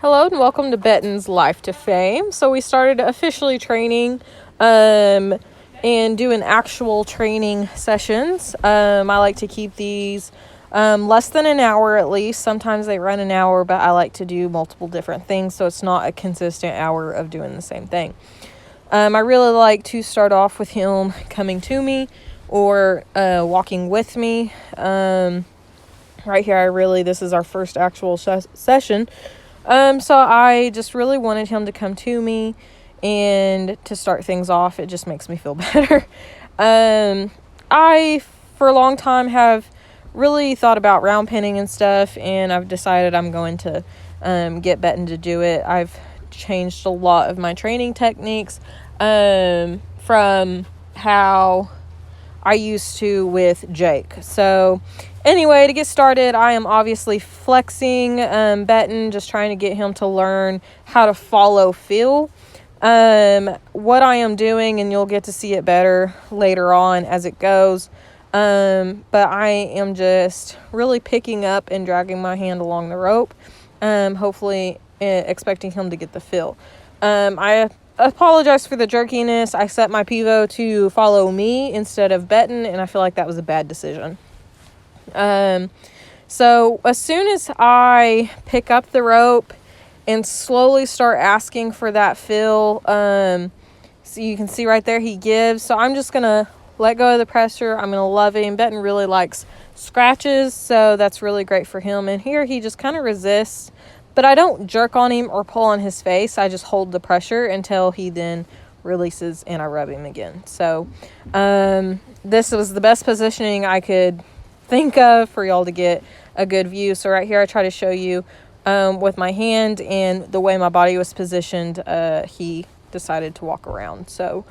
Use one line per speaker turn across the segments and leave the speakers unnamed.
Hello and welcome to Beton's Life to Fame. So we started officially training and doing actual training sessions. I like to keep these less than an hour at least. Sometimes they run an hour, but I like to do multiple different things so it's not a consistent hour of doing the same thing. I really like to start off with him coming to me or walking with me. Right here, this is our first actual session. So I just really wanted him to come to me and to start things off. It just makes me feel better. I, for a long time, have really thought about round penning and stuff, and I've decided I'm going to get Beton to do it. I've changed a lot of my training techniques from how I used to with Jake. So anyway, to get started, I am obviously flexing Beton, just trying to get him to learn how to follow feel. What I am doing, and you'll get to see it better later on as it goes, but I am just really picking up and dragging my hand along the rope, hopefully expecting him to get the feel. I apologize for the jerkiness. I set my pivot to follow me instead of Beton, and I feel like that was a bad decision. So as soon as I pick up the rope and slowly start asking for that feel, so you can see right there he gives. So I'm just going to let go of the pressure. I'm going to love him. Beton really likes scratches, so that's really great for him. And here he just kind of resists, but I don't jerk on him or pull on his face. I just hold the pressure until he then releases and I rub him again. So this was the best positioning I could think of for y'all to get a good view. So right here I try to show you with my hand and the way my body was positioned. He decided to walk around. So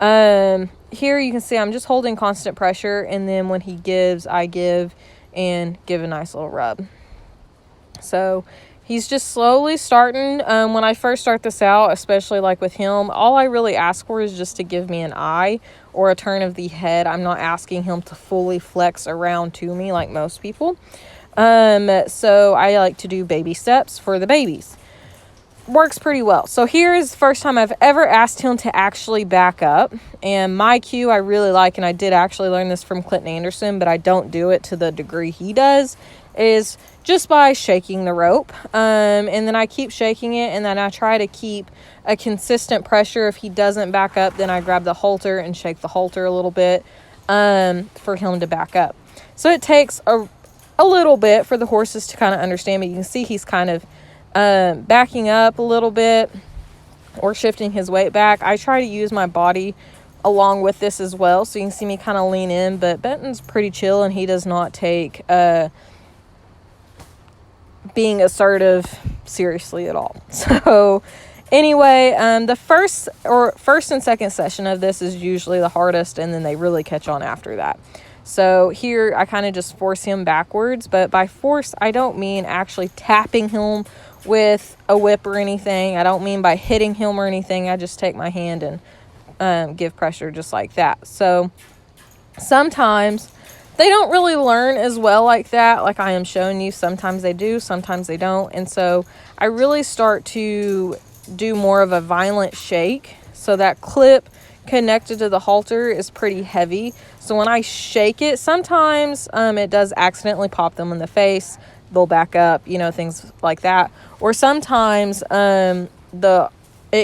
here you can see I'm just holding constant pressure, and then when he gives, I give and give a nice little rub. So he's just slowly starting. When I first start this out, especially like with him, all I really ask for is just to give me an eye or a turn of the head. I'm not asking him to fully flex around to me like most people. So I like to do baby steps for the babies. Works pretty well. So here is the first time I've ever asked him to actually back up. And my cue I really like, and I did actually learn this from Clinton Anderson, but I don't do it to the degree he does, is just by shaking the rope. And then I keep shaking it, and then I try to keep a consistent pressure. If he doesn't back up, then I grab the halter and shake the halter a little bit for him to back up. So it takes a little bit for the horses to kind of understand, but you can see he's kind of backing up a little bit or shifting his weight back. I try to use my body along with this as well, so you can see me kind of lean in, but Beton's pretty chill, and he does not take being assertive seriously at all. So anyway, the first and second session of this is usually the hardest, and then they really catch on after that. So here I kind of just force him backwards, but by force I don't mean actually tapping him with a whip or anything. I don't mean by hitting him or anything. I just take my hand and give pressure just like that. So sometimes they don't really learn as well like that, like I am showing you. Sometimes they do, sometimes they don't. And so I really start to do more of a violent shake. So that clip connected to the halter is pretty heavy. So when I shake it, sometimes it does accidentally pop them in the face. They'll back up, things like that. Or sometimes it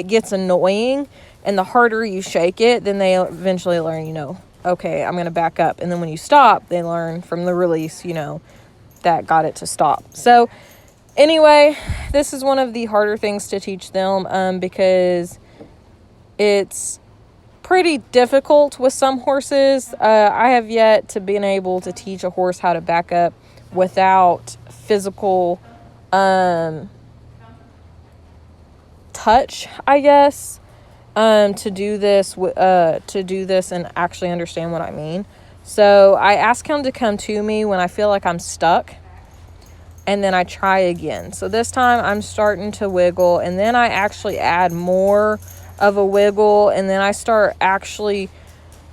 gets annoying, and the harder you shake it, then they eventually learn, okay, I'm going to back up. And then when you stop, they learn from the release, that got it to stop. So anyway, this is one of the harder things to teach them because it's pretty difficult with some horses. I have yet to been able to teach a horse how to back up without physical touch, I guess. To do this and actually understand what I mean. So I ask him to come to me when I feel like I'm stuck, and then I try again. So this time I'm starting to wiggle, and then I actually add more of a wiggle, and then I start actually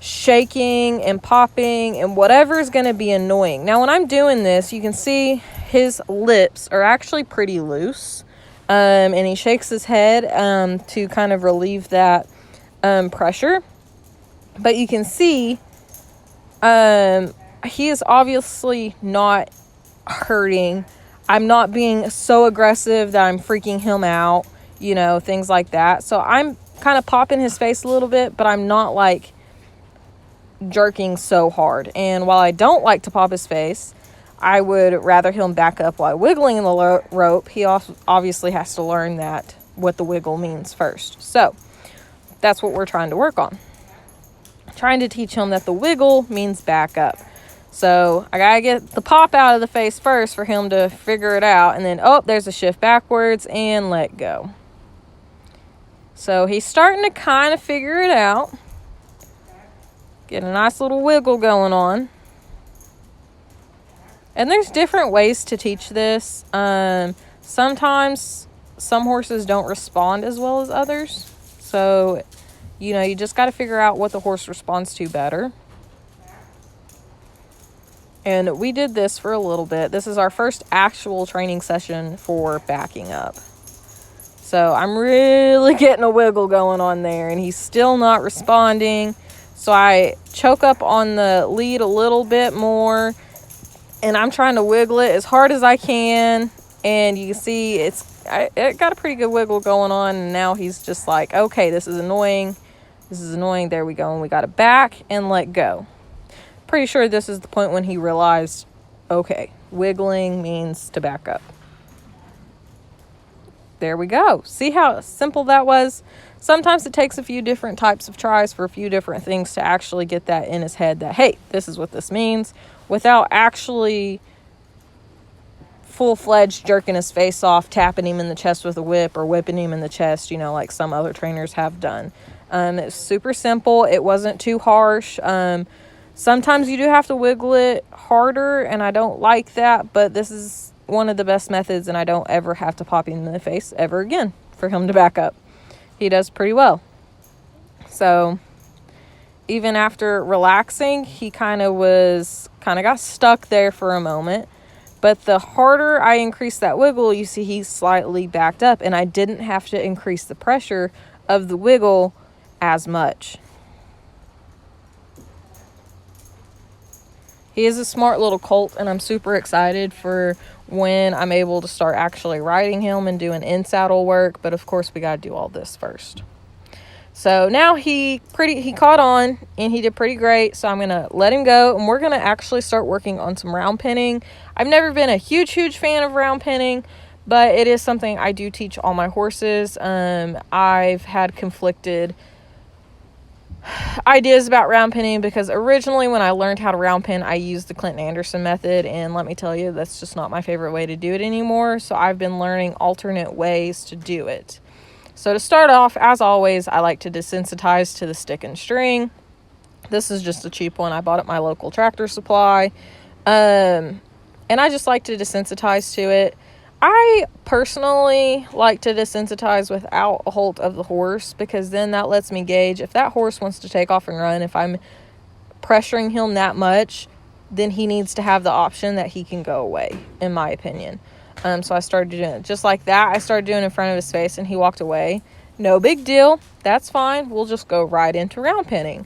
shaking and popping and whatever is going to be annoying. Now when I'm doing this, you can see his lips are actually pretty loose. And he shakes his head to kind of relieve that pressure. But you can see he is obviously not hurting. I'm not being so aggressive that I'm freaking him out, things like that. So I'm kind of popping his face a little bit, but I'm not like jerking so hard. And while I don't like to pop his face, I would rather him back up while wiggling the rope. He also obviously has to learn that what the wiggle means first. So that's what we're trying to work on. Trying to teach him that the wiggle means back up. So I gotta get the pop out of the face first for him to figure it out. And then, there's a shift backwards and let go. So he's starting to kind of figure it out. Get a nice little wiggle going on. And there's different ways to teach this. Sometimes some horses don't respond as well as others. So, you just got to figure out what the horse responds to better. And we did this for a little bit. This is our first actual training session for backing up. So I'm really getting a wiggle going on there, and he's still not responding. So I choke up on the lead a little bit more, and I'm trying to wiggle it as hard as I can. And you can see it got a pretty good wiggle going on, and now he's just like, okay, this is annoying. There we go. And we got to back and let go. Pretty sure this is the point when he realized, okay, wiggling means to back up. There we go. See how simple that was? Sometimes it takes a few different types of tries for a few different things to actually get that in his head that, hey, this is what this means, without actually full-fledged jerking his face off, tapping him in the chest with a whip, or whipping him in the chest, like some other trainers have done. It's super simple. It wasn't too harsh. Sometimes you do have to wiggle it harder, and I don't like that, but this is one of the best methods, and I don't ever have to pop him in the face ever again for him to back up. He does pretty well. So even after relaxing, he kind of got stuck there for a moment. But the harder I increased that wiggle, you see he's slightly backed up, and I didn't have to increase the pressure of the wiggle as much. He is a smart little colt, and I'm super excited for when I'm able to start actually riding him and doing in-saddle work. But of course, we got to do all this first. So now he caught on, and he did pretty great. So I'm going to let him go, and we're going to actually start working on some round penning. I've never been a huge fan of round penning, but it is something I do teach all my horses. I've had conflicted ideas about round penning because originally when I learned how to round pen, I used the Clinton Anderson method, and let me tell you, that's just not my favorite way to do it anymore. So I've been learning alternate ways to do it. So to start off, as always, I like to desensitize to the stick and string. This is just a cheap one I bought at my local Tractor Supply, and I just like to desensitize to it. I personally like to desensitize without a hold of the horse, because then that lets me gauge if that horse wants to take off and run. If I'm pressuring him that much, then he needs to have the option that he can go away, in my opinion. So I started doing it just like that. I started doing it in front of his face, and he walked away. No big deal. That's fine. We'll just go right into round penning.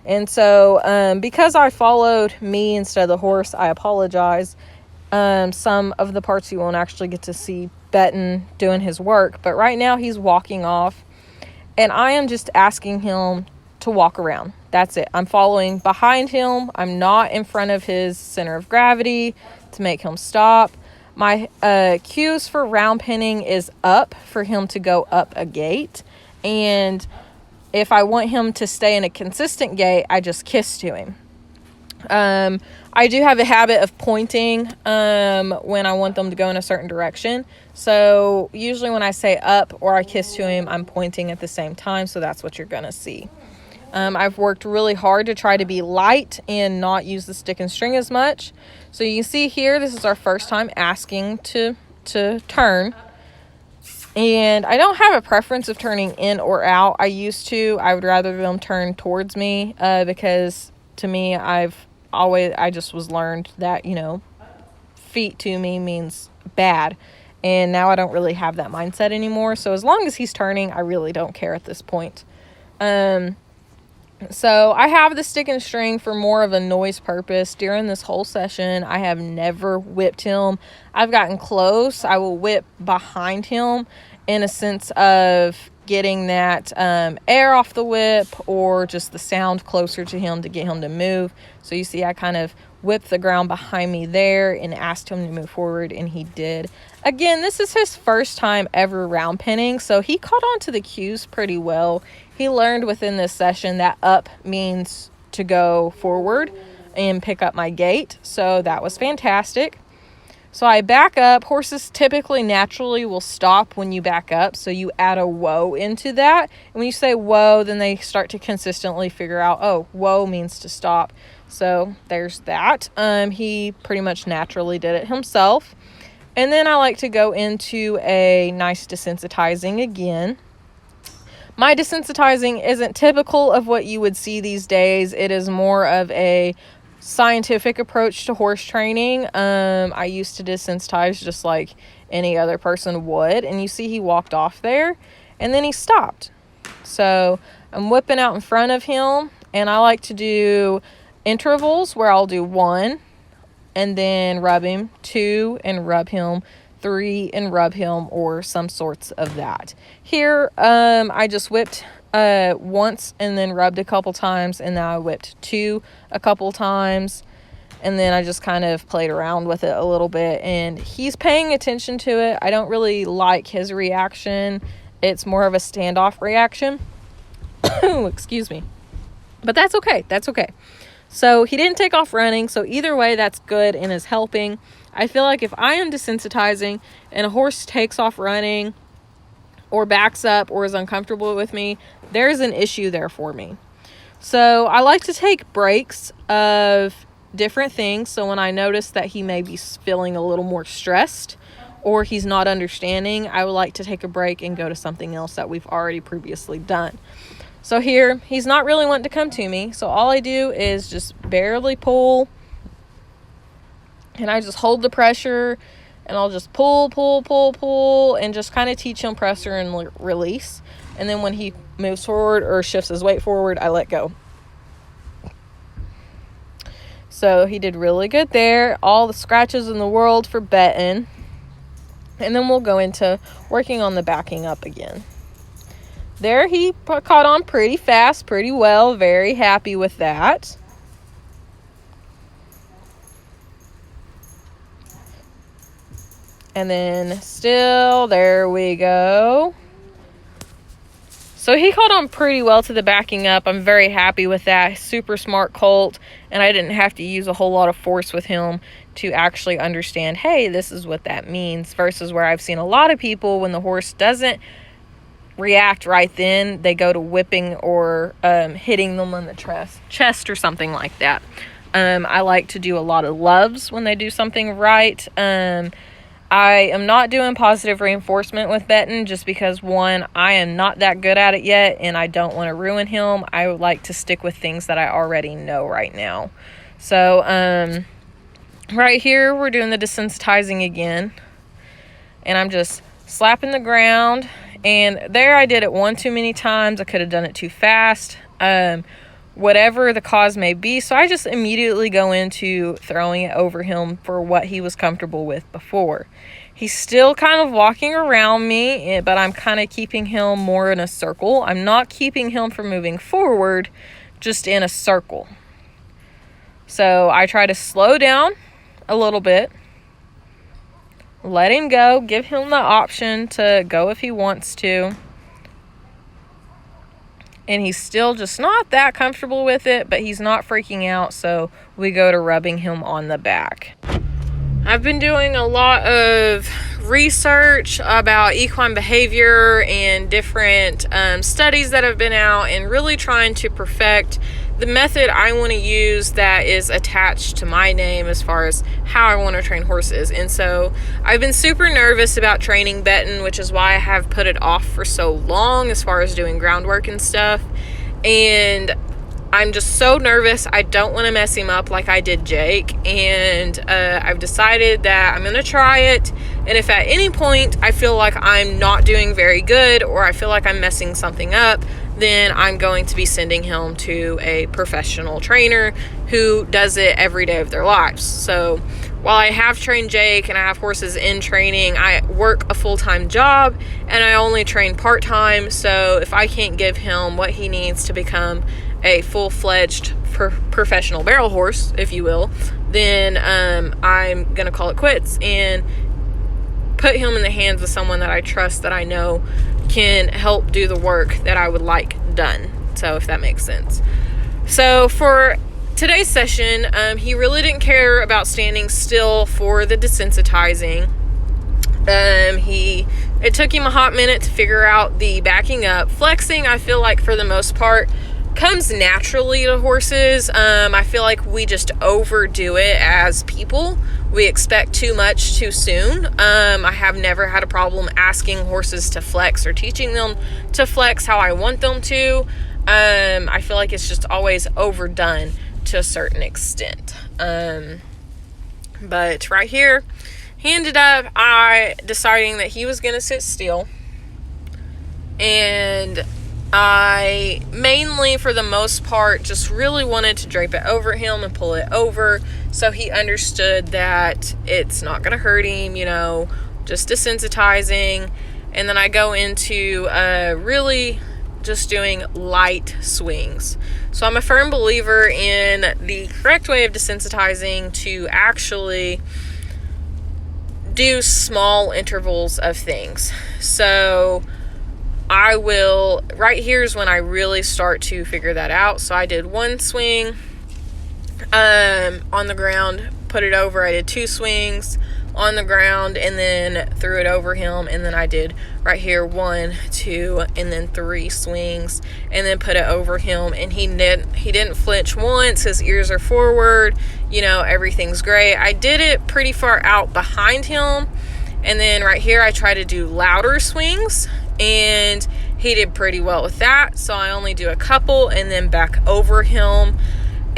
And so because I followed me instead of the horse, I apologize. Some of the parts you won't actually get to see Beton doing his work, but right now he's walking off, and I am just asking him to walk around. That's it. I'm following behind him. I'm not in front of his center of gravity to make him stop. My cues for round penning is up, for him to go up a gate, and if I want him to stay in a consistent gait, I just kiss to him. I do have a habit of pointing when I want them to go in a certain direction. So usually when I say up or I kiss to him, I'm pointing at the same time. So that's what you're going to see. I've worked really hard to try to be light and not use the stick and string as much. So you can see here, this is our first time asking to turn. And I don't have a preference of turning in or out. I used to. I would rather them turn towards me because to me, I just was learned that, feet to me means bad. And now I don't really have that mindset anymore. So as long as he's turning, I really don't care at this point. So I have the stick and string for more of a noise purpose. During this whole session, I have never whipped him. I've gotten close. I will whip behind him in a sense of getting that air off the whip, or just the sound closer to him to get him to move. So you see I kind of whipped the ground behind me there and asked him to move forward, and he did. Again, this is his first time ever round penning, so he caught on to the cues pretty well. He learned within this session that up means to go forward and pick up my gait, so that was fantastic. So I back up. Horses typically naturally will stop when you back up, so you add a whoa into that. And when you say whoa, then they start to consistently figure out, oh, whoa means to stop. So there's that. He pretty much naturally did it himself. And then I like to go into a nice desensitizing again. My desensitizing isn't typical of what you would see these days. It is more of a scientific approach to horse training. I used to desensitize just like any other person would, and you see he walked off there and then he stopped. So I'm whipping out in front of him, and I like to do intervals where I'll do 1 and then rub him, 2 and rub him, 3 and rub him, or some sorts of that. Here I just whipped once and then rubbed a couple times, and then I whipped 2 a couple times, and then I just kind of played around with it a little bit, and he's paying attention to it. I don't really like his reaction. It's more of a standoff reaction. Excuse me. But that's okay. That's okay. So he didn't take off running, so either way that's good and is helping. I feel like if I am desensitizing and a horse takes off running or backs up or is uncomfortable with me, there's an issue there for me. So I like to take breaks of different things. So when I notice that he may be feeling a little more stressed or he's not understanding, I would like to take a break and go to something else that we've already previously done. So here, he's not really wanting to come to me. So all I do is just barely pull, and I just hold the pressure, and I'll just pull, and just kind of teach him pressure and release. And then when he moves forward or shifts his weight forward, I let go. So he did really good there. All the scratches in the world for Beton. And then we'll go into working on the backing up again. There he caught on pretty fast, pretty well. Very happy with that. And then still, there we go. So he caught on pretty well to the backing up. I'm very happy with that. Super smart colt. And I didn't have to use a whole lot of force with him to actually understand, hey, this is what that means. Versus where I've seen a lot of people, when the horse doesn't react right then, they go to whipping or hitting them on the chest or something like that. I like to do a lot of loves when they do something right. I am not doing positive reinforcement with Beton just because, one, I am not that good at it yet and I don't want to ruin him. I would like to stick with things that I already know right now. So right here we're doing the desensitizing again, and I'm just slapping the ground. And there I did it one too many times. I could have done it too fast. Whatever the cause may be. So I just immediately go into throwing it over him for what he was comfortable with before. He's still kind of walking around me, but I'm kind of keeping him more in a circle. I'm not keeping him from moving forward, just in a circle. So I try to slow down a little bit. Let him go. Give him the option to go if he wants to. And he's still just not that comfortable with it, but he's not freaking out, so we go to rubbing him on the back. I've been doing a lot of research about equine behavior and different studies that have been out, and really trying to perfect the method I want to use that is attached to my name as far as how I want to train horses. And so I've been super nervous about training Beton, which is why I have put it off for so long as far as doing groundwork and stuff. And I'm just so nervous. I don't want to mess him up like I did Jake. And I've decided that I'm going to try it. And if at any point I feel like I'm not doing very good, or I feel like I'm messing something up, then I'm going to be sending him to a professional trainer who does it every day of their lives. So while I have trained Jake and I have horses in training, I work a full-time job and I only train part-time. So if I can't give him what he needs to become a full-fledged professional barrel horse, if you will, then I'm going to call it quits and put him in the hands of someone that I trust, that I know can help do the work that I would like done. So if that makes sense. So for today's session, he really didn't care about standing still for the desensitizing. It took him a hot minute to figure out the backing up. Flexing, I feel like for the most part, comes naturally to horses. I feel like we just overdo it as people. We expect too much too soon. I have never had a problem asking horses to flex or teaching them to flex how I want them to. I feel like it's just always overdone to a certain extent. But right here, he ended up deciding that he was going to sit still. And I mainly, for the most part, just really wanted to drape it over him and pull it over so he understood that it's not going to hurt him, just desensitizing. And then I go into really just doing light swings. So I'm a firm believer in the correct way of desensitizing, to actually do small intervals of things. So I will, right here is when I really start to figure that out. So I did one swing on the ground, put it over. I did two swings on the ground and then threw it over him. And then I did right here 1, 2, and then 3 swings and then put it over him. And he didn't flinch once. His ears are forward. Everything's great. I did it pretty far out behind him. And then right here, I try to do louder swings, and he did pretty well with that. So I only do a couple and then back over him.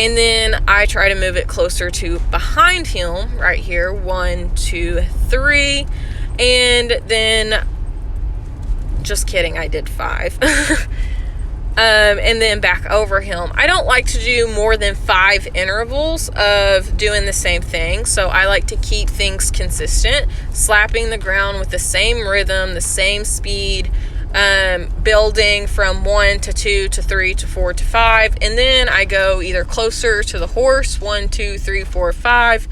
And then I try to move it closer to behind him right here. 1, 2, 3. And then, just kidding, I did 5. And then back over him. I don't like to do more than 5 intervals of doing the same thing. So I like to keep things consistent, slapping the ground with the same rhythm, the same speed, building from 1 to 2 to 3 to 4 to 5. And then I go either closer to the horse, 1, 2, 3, 4, 5,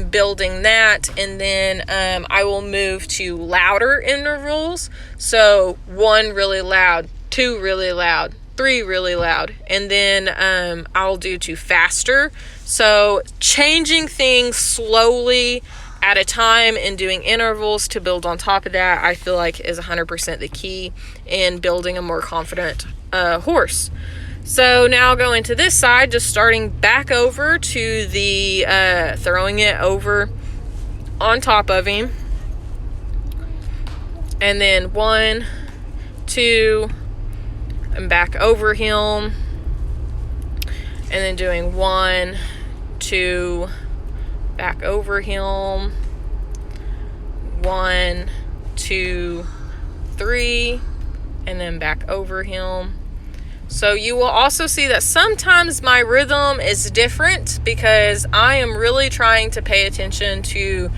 building that. And then I will move to louder intervals. So 1 really loud, 2 really loud, 3 really loud, and then I'll do 2 faster. So changing things slowly at a time and doing intervals to build on top of that, I feel like is 100% the key in building a more confident horse. So now I'll go into this side, just starting back over to the throwing it over on top of him, and then 1, 2, and back over him, and then doing 1, 2, back over him, 1, 2, 3, and then back over him. So you will also see that sometimes my rhythm is different because I am really trying to pay attention to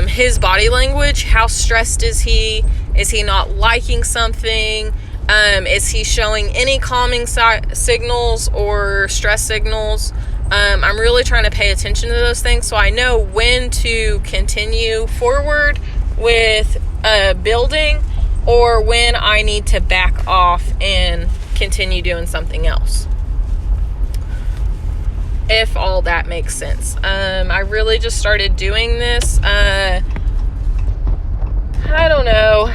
his body language. How stressed is he? Is he not liking something? Is he showing any calming signals or stress signals? I'm really trying to pay attention to those things so I know when to continue forward with building, or when I need to back off and continue doing something else. If all that makes sense. I really just started doing this, I don't know,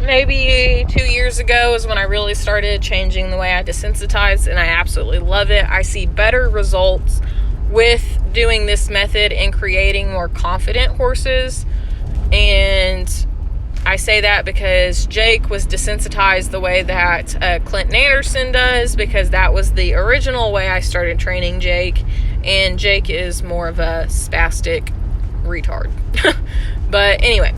maybe 2 years ago is when I really started changing the way I desensitize, and I absolutely love it. I see better results with doing this method and creating more confident horses, and I say that because Jake was desensitized the way that Clinton Anderson does, because that was the original way I started training Jake, and Jake is more of a spastic retard. But anyway,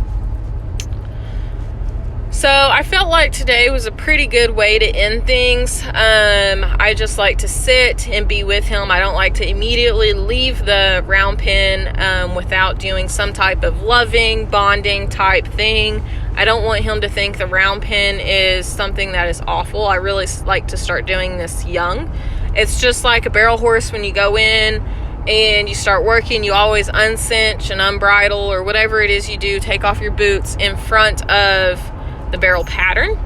so I felt like today was a pretty good way to end things. I just like to sit and be with him. I don't like to immediately leave the round pen without doing some type of loving, bonding type thing. I don't want him to think the round pen is something that is awful. I really like to start doing this young. It's just like a barrel horse. When you go in and you start working, you always uncinch and unbridle, or whatever it is you do, take off your boots in front of the barrel pattern.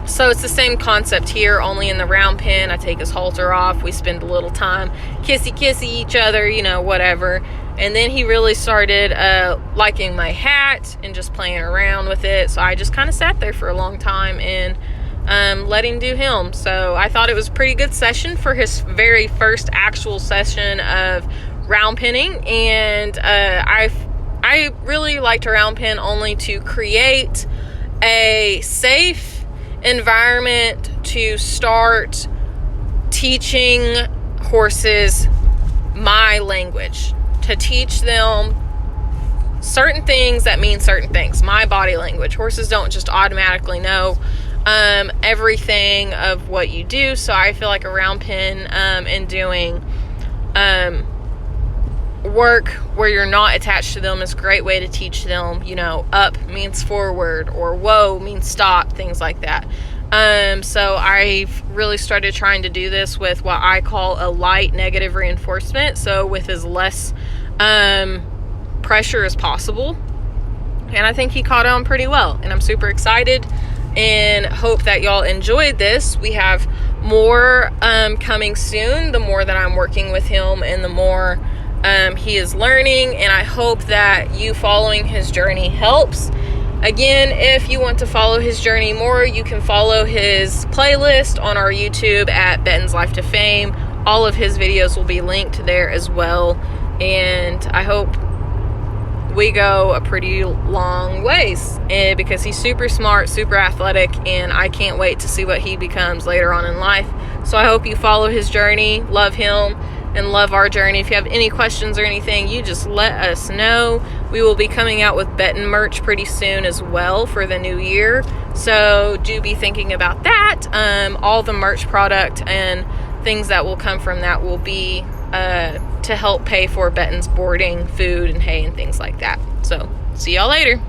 So it's the same concept here, only in the round pen. I take his halter off, we spend a little time kissy each other, you know, whatever. And then he really started liking my hat and just playing around with it. So I just kind of sat there for a long time and let him do him. So I thought it was a pretty good session for his very first actual session of round penning. And I really like to round pen only to create a safe environment to start teaching horses my language, to teach them certain things that mean certain things, my body language. Horses don't just automatically know everything of what you do. So I feel like a round pen and doing work where you're not attached to them is a great way to teach them, you know, up means forward, or whoa means stop, things like that. So I've really started trying to do this with what I call a light negative reinforcement, so with as less pressure as possible. And I think he caught on pretty well, and I'm super excited and hope that y'all enjoyed this. We have more coming soon, the more that I'm working with him and the more he is learning, and I hope that you following his journey helps. Again, if you want to follow his journey more, you can follow his playlist on our YouTube at Beton's Life to Fame. All of his videos will be linked there as well, and I hope we go a pretty long ways, because he's super smart, super athletic, and I can't wait to see what he becomes later on in life. So I hope you follow his journey, love him, and love our journey. If you have any questions or anything, you just let us know. We will be coming out with Beton merch pretty soon as well for the new year, so do be thinking about that. All the merch product and things that will come from that will be to help pay for Beton's boarding, food, and hay, and things like that. So see y'all later.